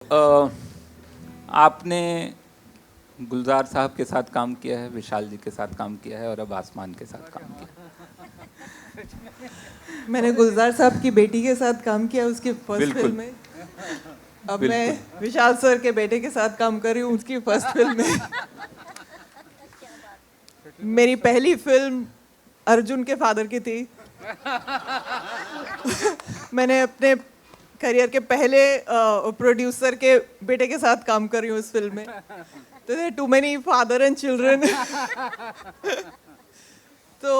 अ, आपने गुलजार साहब के साथ काम किया है, विशाल जी के साथ काम किया है और अब आसमान के साथ काम किया। मैंने गुलजार साहब की बेटी के साथ काम किया उसकी फर्स्ट बिल्कुल। फिल्म में। अब बिल्कुल। मैं विशाल सर के बेटे के साथ काम कर रही हूँ उसकी फर्स्ट फिल्म में। मेरी पहली फिल्म अर्जुन के फादर की थी। मैंने अपने करियर के पहले प्रोड्यूसर के बेटे के साथ काम कर रही हूँ इस फिल्म में। तो there too many father and children. तो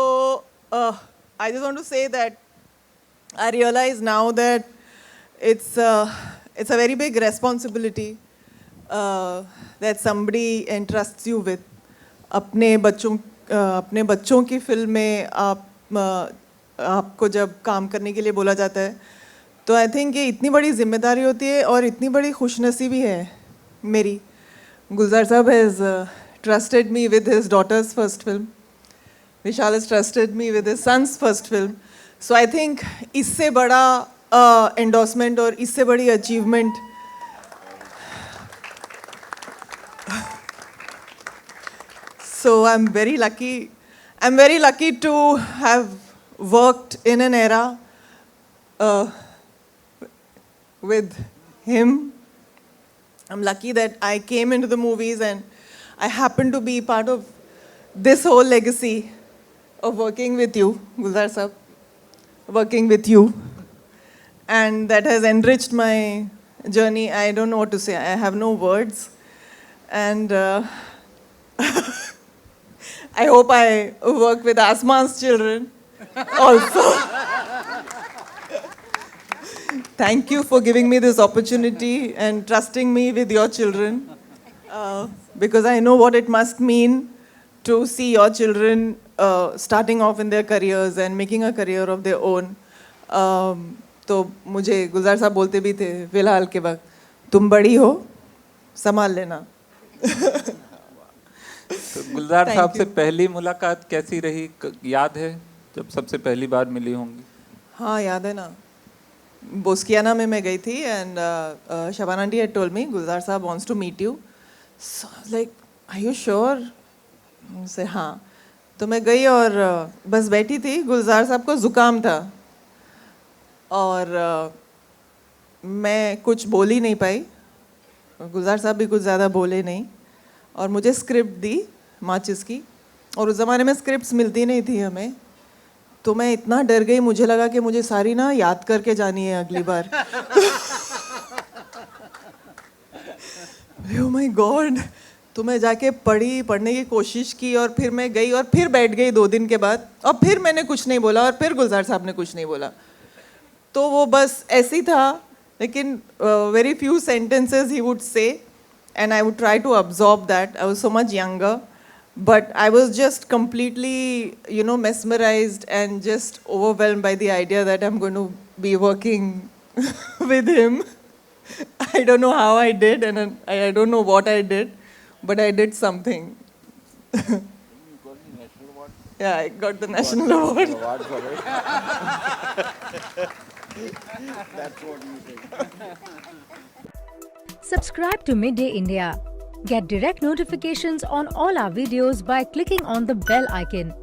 I just want to say that I realize now that it's a very big responsibility that somebody entrusts you with. अपने बच्चों की फिल्म में आपको जब काम करने के लिए बोला जाता है तो आई थिंक ये इतनी बड़ी जिम्मेदारी होती है और इतनी बड़ी खुशनसीबी है मेरी। गुलजार साहब has trusted me with his daughter's first film. Vishal has trusted me with his son's first film. So I think इससे बड़ा endorsement और इससे बड़ी achievement so I'm very lucky to have worked in an era with him. I'm lucky that I came into the movies and I happen to be part of this whole legacy of working with you, Gulzar Sahab, working with you. And that has enriched my journey. I don't know what to say. I have no words. And I hope I work with Asman's children also. Thank you for giving me this opportunity and trusting me with your children. Because I know what it must mean to see your children starting off in their careers and making a career of their own. तो मुझे गुलजार साहब बोलते भी थे फिलहाल के वक्त, तुम बड़ी हो, संभाल लेना। तो गुलजार साहब से पहली मुलाकात कैसी रही, याद है जब सबसे पहली बार मिली होंगी? हाँ याद है ना, बोस्कियाना में मैं गई थी and Shabana aunty had told me गुलजार साहब wants to meet you. So I was like, are you sure? से हाँ। तो मैं गई और बस बैठी थी, गुलजार साहब को ज़ुकाम था और मैं कुछ बोल ही नहीं पाई, गुलजार साहब भी कुछ ज़्यादा बोले नहीं और मुझे स्क्रिप्ट दी माचिस की और उस ज़माने में स्क्रिप्ट्स मिलती नहीं थी हमें, तो मैं इतना डर गई, मुझे लगा कि मुझे सारी ना याद करके जानी है अगली बार। Oh my God. तो मैं जाके पढ़ने की कोशिश की और फिर मैं गई और फिर बैठ गई 2 दिन के बाद और फिर मैंने कुछ नहीं बोला और फिर गुलजार साहब ने कुछ नहीं बोला। तो वो बस ऐसे ही था, लेकिन very few sentences he would say and I would try to absorb that. I was so much younger, but I was just completely, mesmerized and just overwhelmed by the idea that I'm going to be working with him. I don't know how I did and I don't know what I did, but I did something. You got the national award? Yeah, I got the national award. Award for it. That's what you think. Subscribe to Midday India. Get direct notifications on all our videos by clicking on the bell icon.